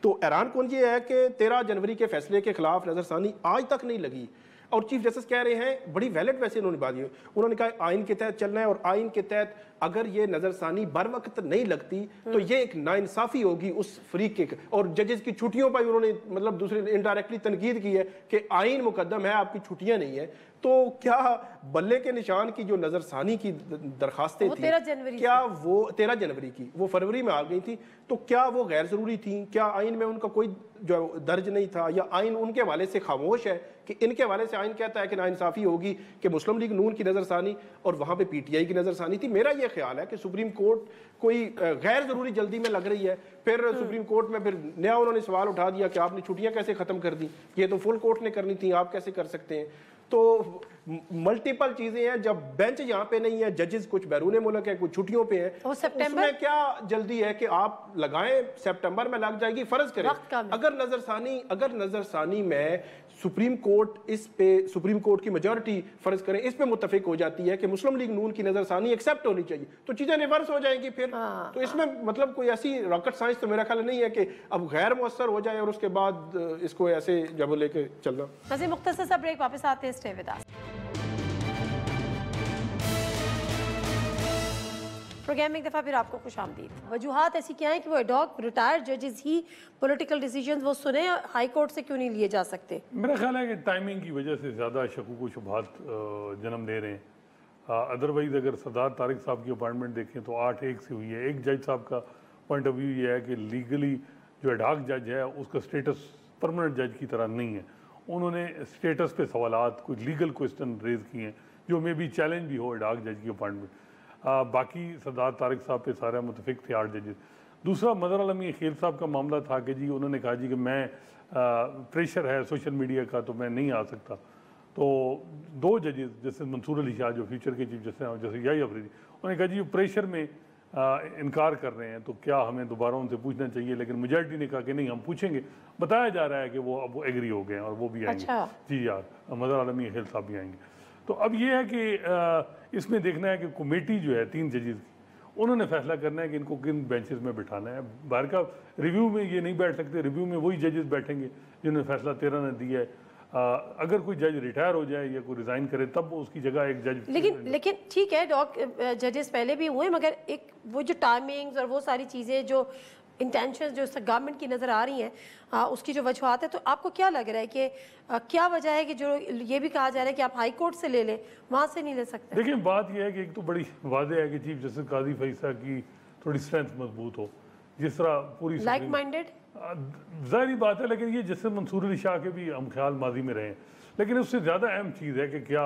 तो हैरान कौन ये है कि 13 जनवरी के फैसले के खिलाफ नजरसानी आज तक नहीं लगी और चीफ जस्टिस कह रहे हैं, बड़ी वैलिड वैसे उन्होंने बात की, उन्होंने कहा आइन के तहत चलना है और आइन के तहत अगर ये नजरसानी बर वक्त नहीं लगती तो ये एक नाइंसाफी होगी उस फरीक के। और जजेस की छुट्टियों पर उन्होंने मतलब दूसरे इनडायरेक्टली तनकीद की है कि आइन मुकद्दम है, आपकी छुट्टियां नहीं है। तो क्या बल्ले के निशान की जो नजरसानी की दरखास्तें थी 13 जनवरी क्या वो 13 जनवरी की वो फरवरी में आ गई थी, तो क्या वो गैर जरूरी थी? क्या आइन में उनका कोई जो दर्ज नहीं था या आइन उनके हवाले से खामोश है कि इनके हवाले से आइन कहता है कि नाइंसाफी होगी कि मुस्लिम लीग नून की नजरसानी और वहां पे पीटीआई की नजरसानी थी। मेरा ये ख्याल है कि सुप्रीम कोर्ट कोई गैर जरूरी जल्दी में लग रही है। फिर सुप्रीम कोर्ट में फिर नया उन्होंने सवाल उठा दिया कि आपने छुट्टियां कैसे खत्म कर दी, ये तो फुल कोर्ट ने करनी थी, आप कैसे कर सकते हैं? तो मल्टीपल चीजें हैं। जब बेंच यहाँ पे नहीं है, जजेस कुछ बैरून मुल्क है, कुछ छुट्टियों पे है, उसमें क्या जल्दी है कि आप लगाएं, सितंबर में लग जाएगी। फर्ज करें अगर नजरसानी में सुप्रीम कोर्ट की मेजॉरिटी फर्ज करें इस पे मुत्तफिक हो जाती है कि मुस्लिम लीग नून की नजरसानी एक्सेप्ट होनी चाहिए, तो चीजें रिवर्स हो जाएंगी फिर। तो इसमें मतलब कोई ऐसी रॉकेट साइंस तो मेरा ख्याल नहीं है कि अब गैर मुअस्सर हो जाए और उसके बाद इसको ऐसे जब लेके चलना। नज़ीर मुख्तसर सा ब्रेक, वापस आते हैं, स्टे विद अस। प्रोग्राम में एक दफ़ा फिर आपको खुश आमदीद। वजूहात ऐसी क्या है कि वो एडॉक रिटायर्ड जजेस ही पॉलिटिकल डिसीजंस वो सुने, हाई कोर्ट से क्यों नहीं लिए जा सकते? मेरा ख्याल है कि टाइमिंग की वजह से ज़्यादा शकूक व शुबहात जन्म दे रहे हैं। अदरवाइज़ अगर सरदार तारिक साहब की अपॉइंटमेंट देखें तो 8-1 से हुई है। एक जज साहब का पॉइंट ऑफ व्यू ये है कि लीगली जो एडॉक जज है उसका स्टेटस परमानेंट जज की तरह नहीं है। उन्होंने स्टेटस पे सवालात, कुछ लीगल क्वेश्चन रेज किए हैं जो मे बी चैलेंज भी हो एडॉक जज की अपॉइंटमेंट। बाकी सरदार तारिक साहब पे सारे मुतफिक थे 8 जजेस। दूसरा मदर आलम खेल साहब का मामला था कि जी उन्होंने कहा जी कि मैं प्रेशर है सोशल मीडिया का तो मैं नहीं आ सकता। तो 2 जजेस जैसे मंसूर अली शाह जो फ्यूचर के चीफ जस्टिस हैं, जैसे याही अफरीदी, उन्होंने कहा जी प्रेशर में इनकार कर रहे हैं तो क्या हमें दोबारा उनसे पूछना चाहिए, लेकिन मेजॉरिटी ने कहा कि नहीं हम पूछेंगे। बताया जा रहा है कि वो अब एग्री हो गए हैं और वो भी आएंगे। अच्छा। जी यार मदर आलम खेल साहब भी आएंगे। तो अब ये है कि इसमें देखना है कि कमेटी जो है 3 जजेस की, उन्होंने फैसला करना है कि इनको किन बेंचेस में बिठाना है। बाहर का रिव्यू में ये नहीं बैठ सकते, रिव्यू में वही जजेस बैठेंगे जिन्होंने फैसला 13 ने दिया है। अगर कोई जज रिटायर हो जाए या कोई रिजाइन करे तब उसकी जगह एक जज। लेकिन ठीक है डॉक जजेस पहले भी हुए, मगर एक वो जो टाइमिंग्स और वो सारी चीज़ें जो इंटेंशंस जो गवर्नमेंट की नज़र आ रही हैं उसकी जो वजूहत है, तो आपको क्या लग रहा है कि क्या वजह है कि जो ये भी कहा जा रहा है कि आप हाई कोर्ट से ले लें, वहाँ से नहीं ले सकते? देखिए बात यह है कि एक तो बड़ी वादे है कि चीफ जस्टिस काजी फैसला की थोड़ी स्ट्रेंथ मजबूत हो, जिस तरह पूरी लाइक माइंडेड ज़ाहिर बात है। लेकिन ये जैसे मंसूर अली शाह के भी हम ख्याल माजी में रहे हैं, लेकिन उससे ज़्यादा अहम चीज़ है कि क्या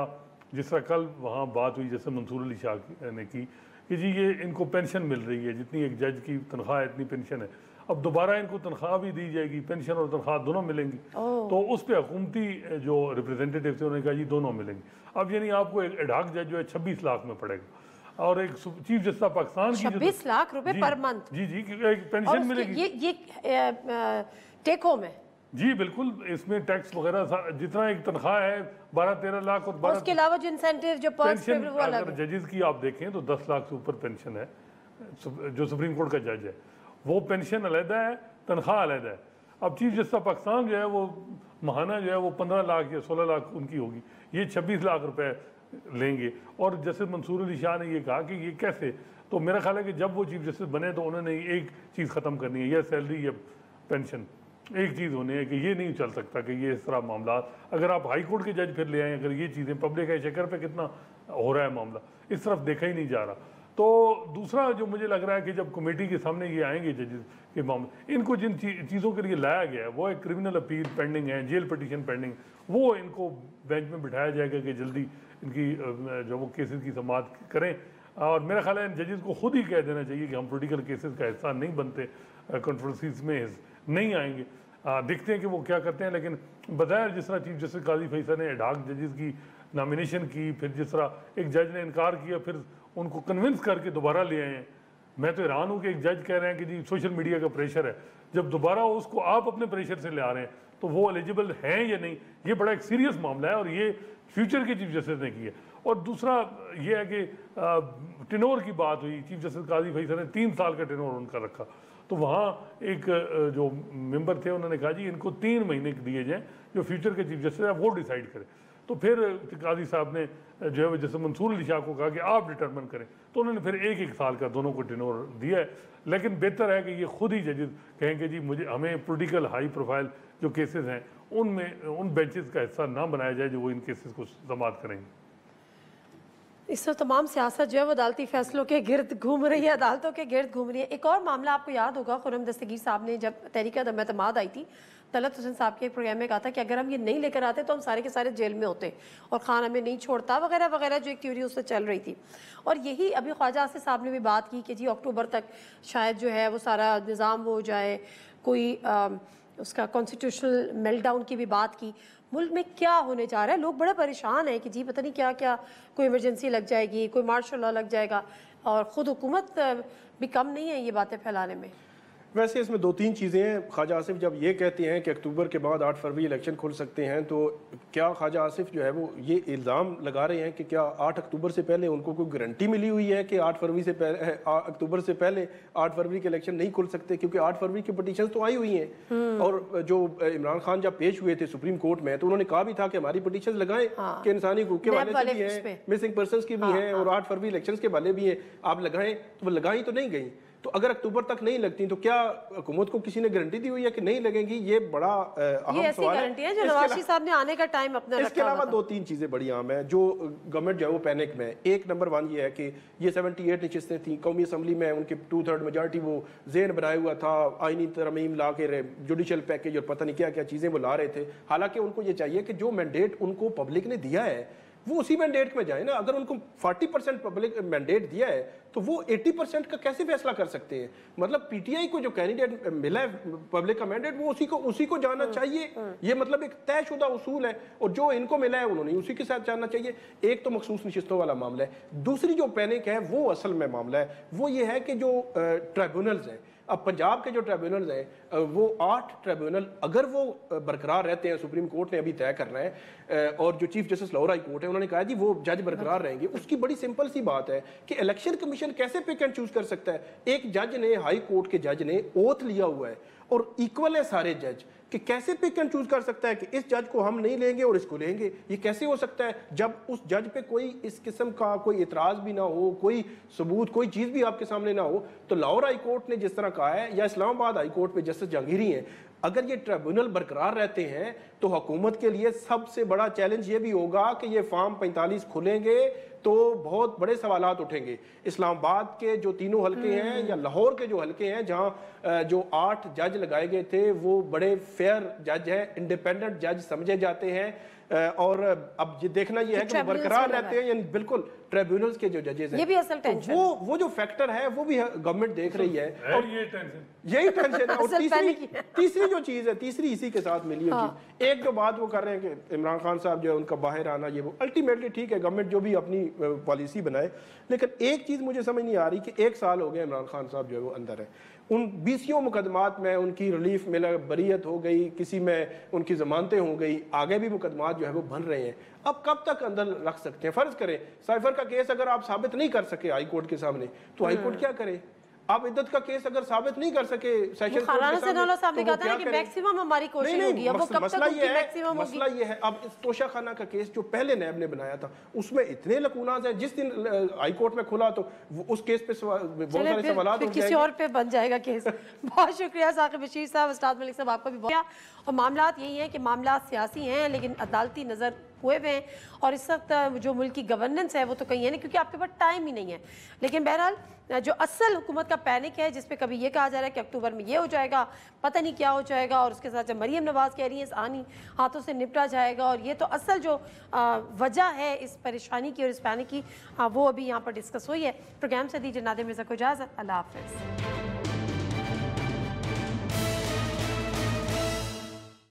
जिस तरह कल वहाँ बात हुई जैसे मंसूर अली शाह ने की कि जी ये इनको पेंशन मिल रही है, जितनी एक जज की तनख्वाह इतनी पेंशन है, अब दोबारा इनको तनख्वाह भी दी जाएगी, पेंशन और तनख्वाह दोनों मिलेंगी। तो उस पर हुकूमती जो रिप्रेजेंटेटिव थे उन्होंने कहा जी दोनों मिलेंगी। अब यानी आपको एक एडॉक जज जो है 26 लाख में पड़ेगा और एक चीफ जस्टिस पाकिस्तान की 26 लाख रुपए पर मंथ। जी एक पेंशन मिलेगी। ये टेक होम है जी बिल्कुल, इसमें टैक्स वगैरह जितना एक तनख्वाह है 12-13 लाख और 12 उसके अलावा जो इंसेंटिव जो पर्क्स वो अलग है। जजेस की आप देखें तो 10 लाख से ऊपर पेंशन है। जो सुप्रीम कोर्ट का जज है वो पेंशन अलहदा है, तनख्वाह अलहदा है। अब चीफ जस्टिस पाकिस्तान जो है वो महाना जो है वो 15 लाख या 16 लाख उनकी होगी, ये 26 लाख रुपए लेंगे। और जैसे मंसूर अली शाह ने ये कहा कि ये कैसे, तो मेरा ख्याल है कि जब वो चीफ जस्टिस बने तो उन्होंने एक चीज़ ख़त्म करनी है, यह सैलरी या पेंशन। एक चीज़ होनी है कि ये नहीं चल सकता कि ये इस तरह मामला, अगर आप हाई कोर्ट के जज फिर ले आए, अगर ये चीज़ें पब्लिक एक्सचेकर पे कितना हो रहा है मामला, इस तरफ देखा ही नहीं जा रहा। तो दूसरा जो मुझे लग रहा है कि जब कमेटी के सामने ये आएंगे जजेस के मामले, इनको जिन चीज़ों के लिए लाया गया है वो एक क्रिमिनल अपील पेंडिंग है, जेल पिटीशन पेंडिंग, वो इनको बेंच में बिठाया जाएगा कि जल्दी इनकी जो वो केसेस की समाअत करें। और मेरा ख्याल है इन जजेस को खुद ही कह देना चाहिए कि हम पोलिटिकल केसेस का हिस्सा नहीं बनते, कॉन्फ्रेंसिस में नहीं आएंगे। देखते हैं कि वो क्या करते हैं। लेकिन बजाय जिस तरह चीफ जस्टिस काजी फैसल ने एडहॉक जजेस की नॉमिनेशन की, फिर जिस तरह एक जज ने इनकार किया फिर उनको कन्विंस करके दोबारा ले आए हैं। मैं तो हैरान हूँ कि एक जज कह रहे हैं कि जी सोशल मीडिया का प्रेशर है, जब दोबारा उसको आप अपने प्रेशर से ले आ रहे हैं तो वो एलिजिबल हैं या नहीं, ये बड़ा एक सीरियस मामला है और ये फ्यूचर के चीफ जस्टिस ने किया। और दूसरा ये है कि टेनोर की बात हुई, चीफ जस्टिस काजी फैसल ने 3 साल का टेनोर उनका रखा, तो वहाँ एक जो मेंबर थे उन्होंने कहा जी इनको 3 महीने दिए जाएँ, जो फ्यूचर के चीफ जस्टिस है वो डिसाइड करें। तो फिर काजी साहब ने जो है जैसे मंसूर अली शाह को कहा कि आप डिटरमिन करें, तो उन्होंने फिर 1-1 साल का दोनों को टेनोर दिया है। लेकिन बेहतर है कि ये खुद ही जजेस कहेंगे जी हमें पॉलिटिकल हाई प्रोफाइल जो केसेस हैं उनमें उन बेंचेस का हिस्सा ना बनाया जाए जो वो इन केसेस को समाअत करेंगे। इस वक्त तमाम सियासत जो है वो अदालती फैसलों के गिर्द घूम रही है, अदालतों के गिर्द घूम रही है। एक और मामला आपको याद होगा, खुर्रम दस्तगीर साहब ने जब तहरीक एतमाद आई थी, तलत हुसैन साहब के एक प्रोग्राम में कहा था कि अगर हम ये नहीं लेकर आते तो हम सारे के सारे जेल में होते और खान हमें नहीं छोड़ता वगैरह वगैरह, जो एक थ्योरी उससे चल रही थी। और यही अभी ख्वाजा आसिफ साहब ने भी बात की कि जी अक्टूबर तक शायद जो है वो सारा निज़ाम हो जाए, कोई उसका कॉन्स्टिट्यूशनल मेल्टडाउन की भी बात की। मुल्क में क्या होने जा रहा है, लोग बड़ा परेशान है कि जी पता नहीं क्या क्या, कोई इमरजेंसी लग जाएगी, कोई मार्शल लॉ लग जाएगा, और ख़ुद हुकूमत भी कम नहीं है ये बातें फैलाने में। वैसे इसमें 2-3 चीज़ें हैं। ख्वाजा आसिफ जब ये कहते हैं कि अक्टूबर के बाद 8 फरवरी इलेक्शन खुल सकते हैं, तो क्या ख्वाजा आसिफ जो है वो ये इल्ज़ाम लगा रहे हैं कि क्या 8 अक्टूबर से पहले उनको कोई गारंटी मिली हुई है कि 8 फरवरी से पहले, अक्टूबर से पहले 8 फरवरी के इलेक्शन नहीं खुल सकते? क्योंकि 8 फरवरी की पटिशन तो आई हुई हैं, और जो इमरान खान जब पेश हुए थे सुप्रीम कोर्ट में तो उन्होंने कहा भी था कि हमारी पटिशन लगाएं कि इंसानी हकूक़ के वाले भी हैं, मिसिंग पर्सनस की भी हैं, और 8 फरवरी इलेक्शन के वाले भी हैं, आप लगाएं। तो वो लगाई तो नहीं गई। तो अगर अक्टूबर तक नहीं लगती तो क्या हुकूमत को किसी ने गारंटी दी हुई है कि नहीं लगेंगी? ये बड़ा अहम सवाल है। जो नवाज शरीफ साहब ने आने का टाइम अपना रखा। इसके अलावा 2-3 चीजें बड़ी आम है जो गवर्नमेंट जो है वो पैनिक में। एक नंबर 1 ये है कि ये 78 नशिस्तें थी कौमी असम्बली में, उनके 2/3 मेजॉरिटी वो ज़हन बनाए हुआ था, आईनी तरमीम ला के जुडिशल पैकेज और पता नहीं क्या क्या चीज़ें वो ला रहे थे। हालांकि उनको ये चाहिए कि जो मैंडेट उनको पब्लिक ने दिया है वो उसी मैंडेट में जाए ना। अगर उनको 40% पब्लिक मैंडेट दिया है तो वो 80% का कैसे फैसला कर सकते हैं? मतलब पीटीआई को जो कैंडिडेट मिला है पब्लिक का मैंडेट वो उसी को जाना चाहिए। ये मतलब एक तयशुदा उसूल है, और जो इनको मिला है उन्होंने उसी के साथ जाना चाहिए। एक तो मखसूस नशिस्तों वाला मामला है। दूसरी जो पैनिक है वो असल में मामला है वो ये है कि जो ट्राइब्यूनल्स हैं, अब पंजाब के जो ट्राइब्यूनल्स हैं वो 8 ट्राइब्यूनल अगर वो बरकरार रहते हैं, सुप्रीम कोर्ट ने अभी तय करना है, और जो chief justice Lahore high court है उन्होंने कहा जी वो जज बरकरार रहेंगे। उसकी बड़ी सिंपल सी बात है कि इलेक्शन कमीशन कैसे पिक एंड चूज कर सकता है? एक जज ने, हाई कोर्ट के जज ने ओथ लिया हुआ है और इक्वल है सारे जज, कि कैसे पिक एंड चूज कर सकता है कि इस जज को हम नहीं लेंगे और इसको लेंगे? ये कैसे हो सकता है जब उस जज पे कोई इस किस्म का कोई इतराज भी ना हो, कोई सबूत, कोई चीज भी आपके सामने ना हो? तो लाहौर हाई कोर्ट ने जिस तरह कहा है, या इस्लामाबाद हाई कोर्ट पे जस्टिस जहांगीरी हैं, अगर ये ट्रिब्यूनल बरकरार रहते हैं तो हुकूमत के लिए सबसे बड़ा चैलेंज ये भी होगा कि ये फार्म 45 खुलेंगे तो बहुत बड़े सवालात उठेंगे। इस्लामाबाद के जो 3 हलके हैं या लाहौर के जो हलके हैं जहां जो 8 जज लगाए गए थे वो बड़े फेयर जज हैं, इंडिपेंडेंट जज समझे जाते हैं, और अब ये देखना ये है कि बरकरार रहते हैं, यानी बिल्कुल ट्रिब्यूनल्स के जो जजेस हैं, ये भी असल टेंशन, वो जो फैक्टर है वो भी गवर्नमेंट देख रही है, और यही टेंशन है। और तीसरी जो चीज है, तीसरी इसी के साथ मिली होगी। एक जो बात वो कर रहे हैं कि इमरान खान साहब जो है उनका बाहर आना, ये वो अल्टीमेटली ठीक है, गवर्नमेंट जो भी अपनी पॉलिसी बनाए, लेकिन एक चीज मुझे समझ नहीं आ रही कि 1 साल हो गया इमरान खान साहब जो है वो अंदर है, उन 20 मुकदमात में उनकी रिलीफ मिला, बरीयत हो गई, किसी में उनकी जमानतें हो गई, आगे भी मुकदमात जो है वो बन रहे हैं। अब कब तक अंदर रख सकते हैं? फर्ज करें साइफर का केस अगर आप साबित नहीं कर सके हाई कोर्ट के सामने, तो हाई कोर्ट क्या करे? आप इद्दत का केस अगर साबित नहीं कर सके सेशन खाराना सनाउल्लाह साहब ने कहा था कि मैक्सिमम हमारी कोशिश होगी, अब वो कब तक उनकी मैक्सिमम होगी? मसला ये है, अब इस तोशा खाना का केस जो पहले नैब ने बनाया था उसमें इतने लकूनाज हैं, जिस दिन हाई कोर्ट में खुला तो उस केस पे बहुत सारे सवाल किसी और पे बन जाएगा केस। बहुत शुक्रिया साकिब बशीर साहब, उस्ताद मलिक साहब, आपका भी बहुत। और मामला यही है कि मामला सियासी हैं लेकिन अदालती नज़र हुए हुए हैं, और इस वक्त जो मुल्क की गवर्नेंस है वो तो कहीं है नहीं, क्योंकि आपके पास टाइम ही नहीं है। लेकिन बहरहाल जो असल हुकूमत का पैनिक है, जिसपे कभी ये कहा जा रहा है कि अक्टूबर में ये हो जाएगा, पता नहीं क्या हो जाएगा, और उसके साथ जब मरीम नवाज कह रही है आसानी हाथों से निपटा जाएगा, और ये तो असल जो वजह है इस परेशानी की और इस पैनिक की, वो अभी यहाँ पर डिस्कस हुई है। प्रोग्राम से दीजिए नादिया मिर्ज़ा को इजाज़त। अल्लाह हाफ़िज़।